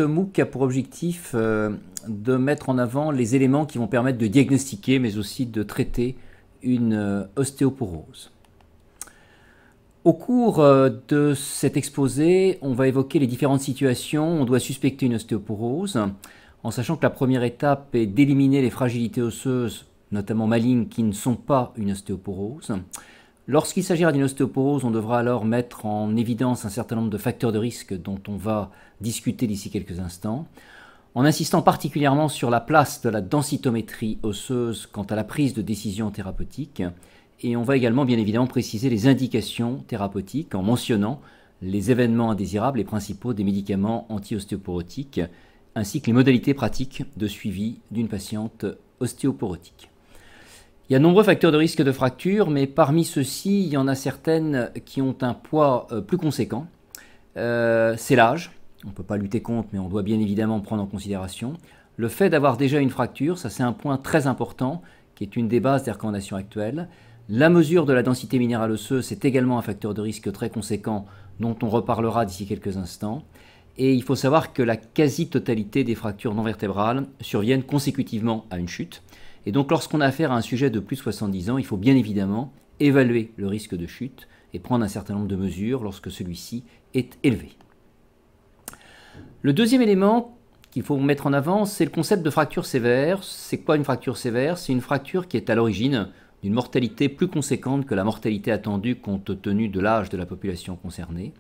ce MOOC a pour objectif de mettre en avant les éléments qui vont permettre de diagnostiquer mais aussi de traiter une ostéoporose. Au cours de cet exposé, on va évoquer les différentes situations où on doit suspecter une ostéoporose, en sachant que la première étape est d'éliminer les fragilités osseuses, notamment malignes, qui ne sont pas une ostéoporose. Lorsqu'il s'agira d'une ostéoporose, on devra alors mettre en évidence un certain nombre de facteurs de risque dont on va discuter d'ici quelques instants, en insistant particulièrement sur la place de la densitométrie osseuse quant à la prise de décision thérapeutique. Et on va également bien évidemment préciser les indications thérapeutiques en mentionnant les événements indésirables et principaux des médicaments anti-ostéoporotiques, ainsi que les modalités pratiques de suivi d'une patiente ostéoporotique. Il y a de nombreux facteurs de risque de fracture, mais parmi ceux-ci, il y en a certaines qui ont un poids plus conséquent. C'est l'âge, on ne peut pas lutter contre, mais on doit bien évidemment prendre en considération. Le fait d'avoir déjà une fracture, ça c'est un point très important, qui est une des bases des recommandations actuelles. La mesure de la densité minérale osseuse, c'est également un facteur de risque très conséquent, dont on reparlera d'ici quelques instants. Et il faut savoir que la quasi-totalité des fractures non vertébrales surviennent consécutivement à une chute. Et donc lorsqu'on a affaire à un sujet de plus de 70 ans, il faut bien évidemment évaluer le risque de chute et prendre un certain nombre de mesures lorsque celui-ci est élevé. Le deuxième élément qu'il faut mettre en avant, c'est le concept de fracture sévère. C'est quoi une fracture sévère? C'est une fracture qui est à l'origine d'une mortalité plus conséquente que la mortalité attendue compte tenu de l'âge de la population concernée.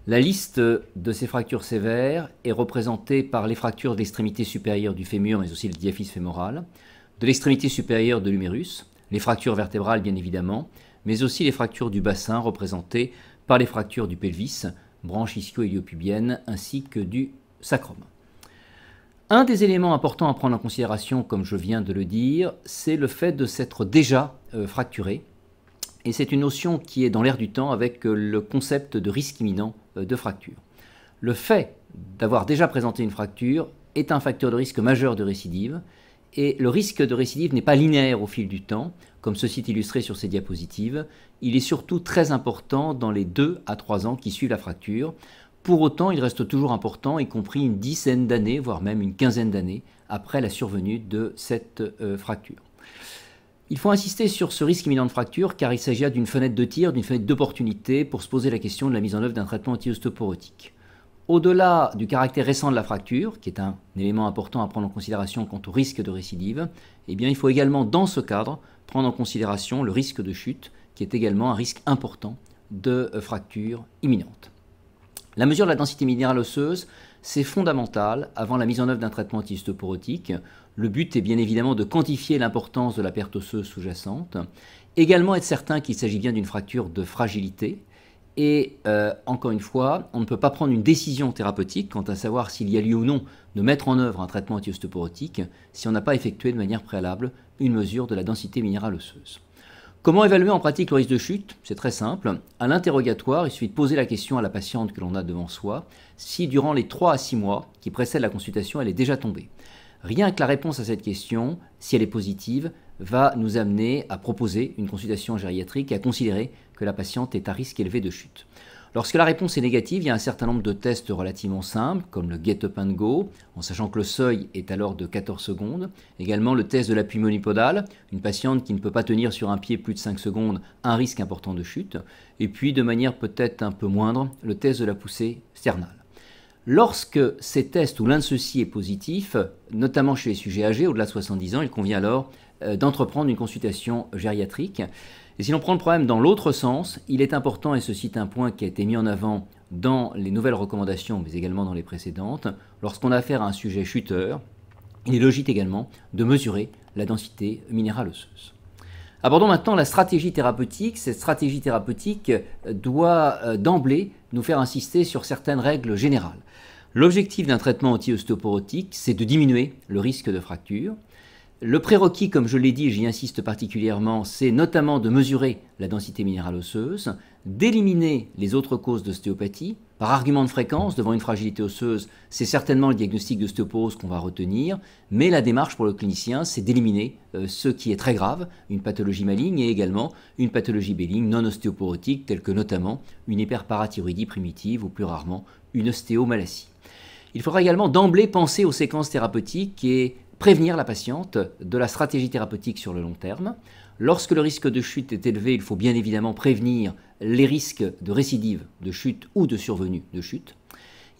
La liste de ces fractures sévères est représentée par les fractures de l'extrémité supérieure du fémur, mais aussi le diaphyse fémoral, de l'extrémité supérieure de l'humérus, les fractures vertébrales bien évidemment, mais aussi les fractures du bassin représentées par les fractures du pelvis, branche ischio-iliopubienne, ainsi que du sacrum. Un des éléments importants à prendre en considération, comme je viens de le dire, c'est le fait de s'être déjà fracturé. Et c'est une notion qui est dans l'air du temps avec le concept de risque imminent de fracture. Le fait d'avoir déjà présenté une fracture est un facteur de risque majeur de récidive. Et le risque de récidive n'est pas linéaire au fil du temps, comme ceci est illustré sur ces diapositives. Il est surtout très important dans les 2 à 3 ans qui suivent la fracture. Pour autant, il reste toujours important, y compris une dizaine d'années, voire même une quinzaine d'années, après la survenue de cette fracture. Il faut insister sur ce risque imminent de fracture, car il s'agit d'une fenêtre de tir, d'une fenêtre d'opportunité pour se poser la question de la mise en œuvre d'un traitement anti-ostéoporotique. Au-delà du caractère récent de la fracture, qui est un élément important à prendre en considération quant au risque de récidive, eh bien, il faut également, dans ce cadre, prendre en considération le risque de chute, qui est également un risque important de fracture imminente. La mesure de la densité minérale osseuse, c'est fondamental avant la mise en œuvre d'un traitement anti-ostéoporotique. Le but est bien évidemment de quantifier l'importance de la perte osseuse sous-jacente, également être certain qu'il s'agit bien d'une fracture de fragilité. Et encore une fois, on ne peut pas prendre une décision thérapeutique quant à savoir s'il y a lieu ou non de mettre en œuvre un traitement anti-ostéoporotique si on n'a pas effectué de manière préalable une mesure de la densité minérale osseuse. Comment évaluer en pratique le risque de chute? C'est très simple. À l'interrogatoire, il suffit de poser la question à la patiente que l'on a devant soi si durant les 3 à 6 mois qui précèdent la consultation, elle est déjà tombée. Rien que la réponse à cette question, si elle est positive, va nous amener à proposer une consultation gériatrique et à considérer que la patiente est à risque élevé de chute. Lorsque la réponse est négative, il y a un certain nombre de tests relativement simples, comme le Get Up and Go, en sachant que le seuil est alors de 14 secondes. Également le test de l'appui monopodal, une patiente qui ne peut pas tenir sur un pied plus de 5 secondes, un risque important de chute. Et puis, de manière peut-être un peu moindre, le test de la poussée sternale. Lorsque ces tests ou l'un de ceux-ci est positif, notamment chez les sujets âgés au-delà de 70 ans, il convient alors d'entreprendre une consultation gériatrique. Et si l'on prend le problème dans l'autre sens, il est important, et ceci est un point qui a été mis en avant dans les nouvelles recommandations, mais également dans les précédentes, lorsqu'on a affaire à un sujet chuteur, il est logique également de mesurer la densité minérale osseuse. Abordons maintenant la stratégie thérapeutique. Cette stratégie thérapeutique doit d'emblée nous faire insister sur certaines règles générales. L'objectif d'un traitement anti-ostéoporotique, c'est de diminuer le risque de fracture. Le prérequis, comme je l'ai dit et j'y insiste particulièrement, c'est notamment de mesurer la densité minérale osseuse, d'éliminer les autres causes d'ostéopathie. Par argument de fréquence, devant une fragilité osseuse, c'est certainement le diagnostic d'ostéoporose qu'on va retenir, mais la démarche pour le clinicien, c'est d'éliminer ce qui est très grave, une pathologie maligne et également une pathologie bénigne non ostéoporotique, telle que notamment une hyperparathyroïdie primitive ou plus rarement une ostéomalacie. Il faudra également d'emblée penser aux séquences thérapeutiques et prévenir la patiente de la stratégie thérapeutique sur le long terme. Lorsque le risque de chute est élevé, il faut bien évidemment prévenir les risques de récidive de chute ou de survenue de chute.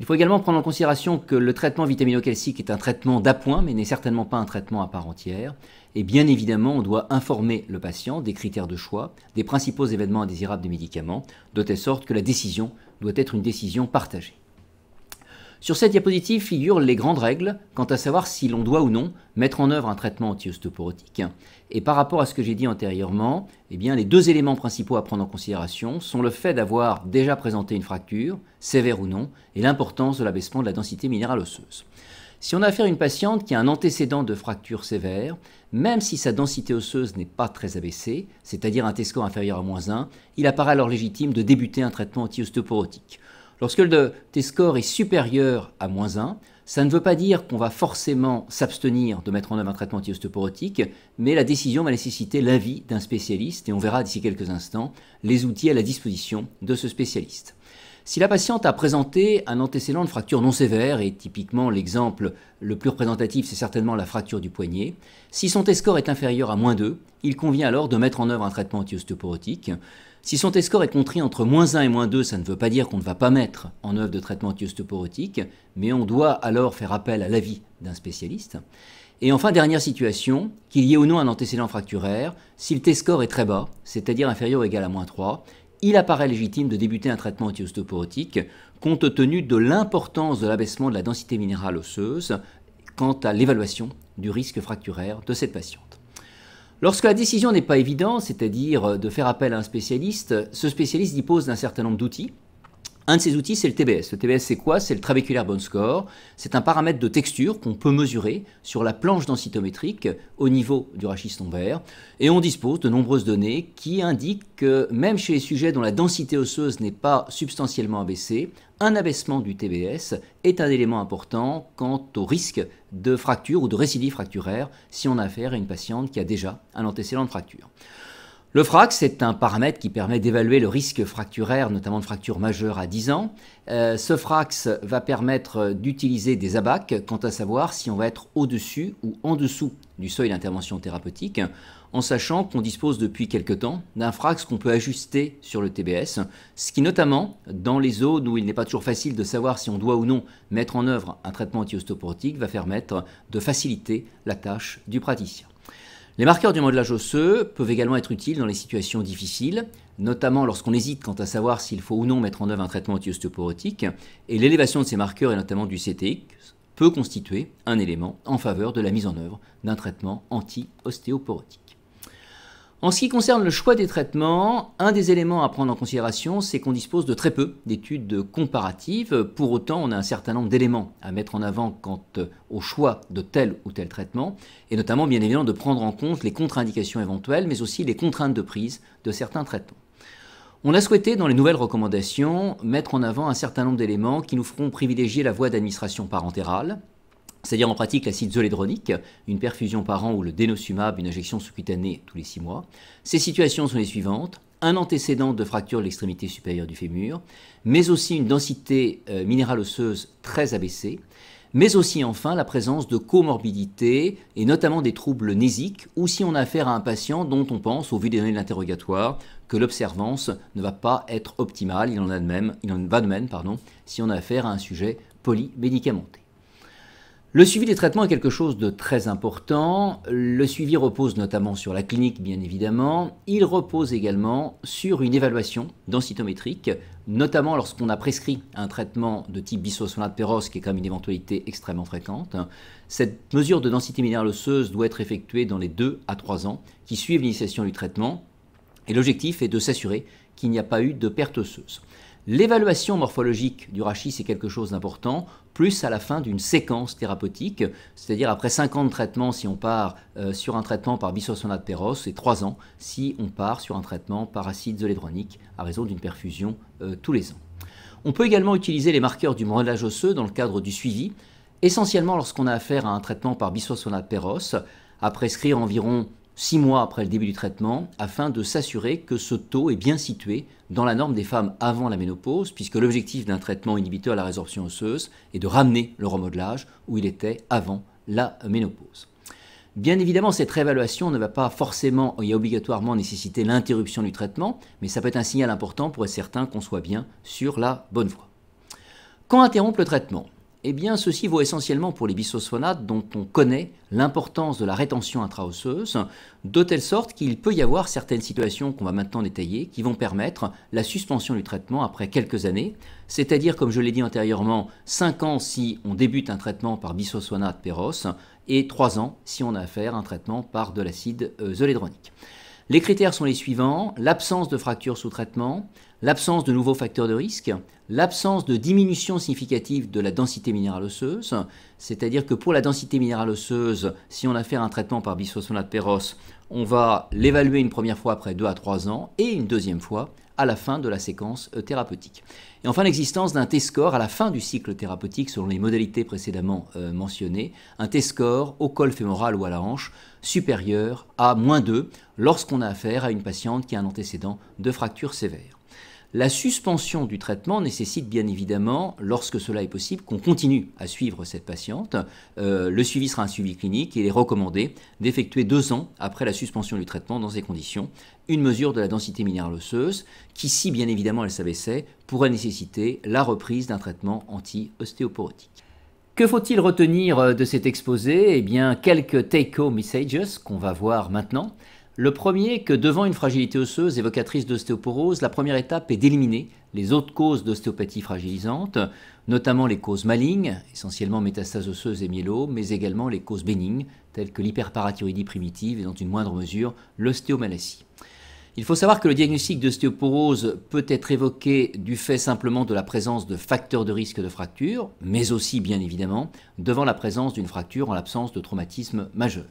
Il faut également prendre en considération que le traitement vitamino-calcique est un traitement d'appoint, mais n'est certainement pas un traitement à part entière. Et bien évidemment, on doit informer le patient des critères de choix, des principaux événements indésirables des médicaments, de telle sorte que la décision doit être une décision partagée. Sur cette diapositive figurent les grandes règles quant à savoir si l'on doit ou non mettre en œuvre un traitement anti-ostéoporotique. Et par rapport à ce que j'ai dit antérieurement, eh bien, les deux éléments principaux à prendre en considération sont le fait d'avoir déjà présenté une fracture, sévère ou non, et l'importance de l'abaissement de la densité minérale osseuse. Si on a affaire à une patiente qui a un antécédent de fracture sévère, même si sa densité osseuse n'est pas très abaissée, c'est-à-dire un T-score inférieur à -1, il apparaît alors légitime de débuter un traitement anti-ostéoporotique. Lorsque le T-score est supérieur à -1, ça ne veut pas dire qu'on va forcément s'abstenir de mettre en œuvre un traitement anti-ostéoporotique, mais la décision va nécessiter l'avis d'un spécialiste et on verra d'ici quelques instants les outils à la disposition de ce spécialiste. Si la patiente a présenté un antécédent de fracture non sévère, et typiquement l'exemple le plus représentatif c'est certainement la fracture du poignet, si son T-score est inférieur à -2, il convient alors de mettre en œuvre un traitement anti-ostéoporotique. Si son T-score est compris entre -1 et -2, ça ne veut pas dire qu'on ne va pas mettre en œuvre de traitement anti-ostéoporotique, mais on doit alors faire appel à l'avis d'un spécialiste. Et enfin, dernière situation, qu'il y ait ou non un antécédent fracturaire, si le T-score est très bas, c'est-à-dire inférieur ou égal à -3, il apparaît légitime de débuter un traitement anti-ostéoporotique compte tenu de l'importance de l'abaissement de la densité minérale osseuse quant à l'évaluation du risque fracturaire de cette patiente. Lorsque la décision n'est pas évidente, c'est-à-dire de faire appel à un spécialiste, ce spécialiste dispose d'un certain nombre d'outils. Un de ces outils, c'est le TBS. Le TBS, c'est quoi? C'est le Trabecular Bone Score. C'est un paramètre de texture qu'on peut mesurer sur la planche densitométrique au niveau du rachis lombaire. Et on dispose de nombreuses données qui indiquent que même chez les sujets dont la densité osseuse n'est pas substantiellement abaissée, un abaissement du TBS est un élément important quant au risque de fracture ou de récidive fracturaire si on a affaire à une patiente qui a déjà un antécédent de fracture. Le FRAX est un paramètre qui permet d'évaluer le risque fracturaire, notamment de fracture majeure à 10 ans. Ce FRAX va permettre d'utiliser des ABAC quant à savoir si on va être au-dessus ou en dessous du seuil d'intervention thérapeutique, en sachant qu'on dispose depuis quelque temps d'un FRAX qu'on peut ajuster sur le TBS, ce qui notamment, dans les zones où il n'est pas toujours facile de savoir si on doit ou non mettre en œuvre un traitement anti-ostéoporotique, va permettre de faciliter la tâche du praticien. Les marqueurs du modelage osseux peuvent également être utiles dans les situations difficiles, notamment lorsqu'on hésite quant à savoir s'il faut ou non mettre en œuvre un traitement anti-ostéoporotique, et l'élévation de ces marqueurs, et notamment du CTX, peut constituer un élément en faveur de la mise en œuvre d'un traitement anti-ostéoporotique. En ce qui concerne le choix des traitements, un des éléments à prendre en considération, c'est qu'on dispose de très peu d'études comparatives. Pour autant, on a un certain nombre d'éléments à mettre en avant quant au choix de tel ou tel traitement, et notamment, bien évidemment, de prendre en compte les contre-indications éventuelles, mais aussi les contraintes de prise de certains traitements. On a souhaité, dans les nouvelles recommandations, mettre en avant un certain nombre d'éléments qui nous feront privilégier la voie d'administration parentérale, c'est-à-dire en pratique l'acide zoledronique, une perfusion par an ou le denosumab, une injection sous-cutanée tous les 6 mois. Ces situations sont les suivantes: un antécédent de fracture de l'extrémité supérieure du fémur, mais aussi une densité minérale osseuse très abaissée, mais aussi enfin la présence de comorbidités et notamment des troubles nésiques, ou si on a affaire à un patient dont on pense, au vu des données de l'interrogatoire, que l'observance ne va pas être optimale, il en va de même si on a affaire à un sujet polymédicamenté. Le suivi des traitements est quelque chose de très important. Le suivi repose notamment sur la clinique, bien évidemment. Il repose également sur une évaluation densitométrique, notamment lorsqu'on a prescrit un traitement de type bisphosphonate pérose, qui est quand même une éventualité extrêmement fréquente. Cette mesure de densité minérale osseuse doit être effectuée dans les 2 à 3 ans qui suivent l'initiation du traitement. Et l'objectif est de s'assurer qu'il n'y a pas eu de perte osseuse. L'évaluation morphologique du rachis est quelque chose d'important, plus à la fin d'une séquence thérapeutique, c'est-à-dire après 5 ans de traitement si on part sur un traitement par bisphosphonate pérose et 3 ans si on part sur un traitement par acide zoledronique à raison d'une perfusion tous les ans. On peut également utiliser les marqueurs du modelage osseux dans le cadre du suivi, essentiellement lorsqu'on a affaire à un traitement par bisphosphonate pérose, à prescrire environ 6 mois après le début du traitement, afin de s'assurer que ce taux est bien situé dans la norme des femmes avant la ménopause, puisque l'objectif d'un traitement inhibiteur à la résorption osseuse est de ramener le remodelage où il était avant la ménopause. Bien évidemment, cette réévaluation ne va pas forcément et obligatoirement nécessiter l'interruption du traitement, mais ça peut être un signal important pour être certain qu'on soit bien sur la bonne voie. Quand interrompre le traitement? Eh bien, ceci vaut essentiellement pour les bisphosphonates dont on connaît l'importance de la rétention intraosseuse, de telle sorte qu'il peut y avoir certaines situations qu'on va maintenant détailler qui vont permettre la suspension du traitement après quelques années, c'est-à-dire, comme je l'ai dit antérieurement, 5 ans si on débute un traitement par bisphosphonate péros et 3 ans si on a affaire à un traitement par de l'acide zoledronique. Les critères sont les suivants: l'absence de fracture sous traitement, l'absence de nouveaux facteurs de risque, l'absence de diminution significative de la densité minérale osseuse, c'est-à-dire que pour la densité minérale osseuse, si on a fait un traitement par bisphosphonate péros, on va l'évaluer une première fois après 2 à 3 ans et une deuxième fois à la fin de la séquence thérapeutique. Et enfin, l'existence d'un T-score à la fin du cycle thérapeutique selon les modalités précédemment mentionnées, un T-score au col fémoral ou à la hanche supérieur à -2 lorsqu'on a affaire à une patiente qui a un antécédent de fracture sévère. La suspension du traitement nécessite bien évidemment, lorsque cela est possible, qu'on continue à suivre cette patiente. Le suivi sera un suivi clinique et il est recommandé d'effectuer 2 ans après la suspension du traitement dans ces conditions une mesure de la densité minérale osseuse qui, si bien évidemment elle s'abaissait, pourrait nécessiter la reprise d'un traitement anti-ostéoporotique. Que faut-il retenir de cet exposé? Eh bien, quelques take-home messages qu'on va voir maintenant. Le premier, que devant une fragilité osseuse évocatrice d'ostéoporose, la première étape est d'éliminer les autres causes d'ostéopathie fragilisante, notamment les causes malignes, essentiellement métastases osseuses et myélome, mais également les causes bénignes, telles que l'hyperparathyroïdie primitive et dans une moindre mesure l'ostéomalacie. Il faut savoir que le diagnostic d'ostéoporose peut être évoqué du fait simplement de la présence de facteurs de risque de fracture, mais aussi bien évidemment devant la présence d'une fracture en l'absence de traumatisme majeur.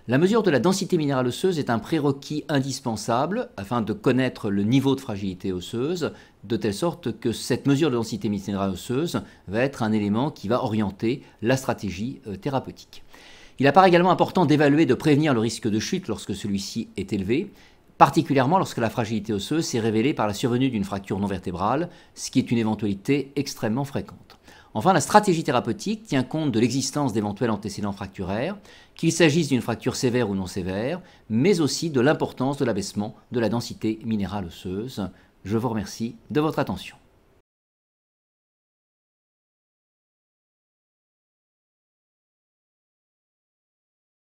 La mesure de la densité minérale osseuse est un prérequis indispensable afin de connaître le niveau de fragilité osseuse, de telle sorte que cette mesure de densité minérale osseuse va être un élément qui va orienter la stratégie thérapeutique. Il apparaît également important d'évaluer et de prévenir le risque de chute lorsque celui-ci est élevé, particulièrement lorsque la fragilité osseuse s'est révélée par la survenue d'une fracture non vertébrale, ce qui est une éventualité extrêmement fréquente. Enfin, la stratégie thérapeutique tient compte de l'existence d'éventuels antécédents fracturaires, qu'il s'agisse d'une fracture sévère ou non sévère, mais aussi de l'importance de l'abaissement de la densité minérale osseuse. Je vous remercie de votre attention.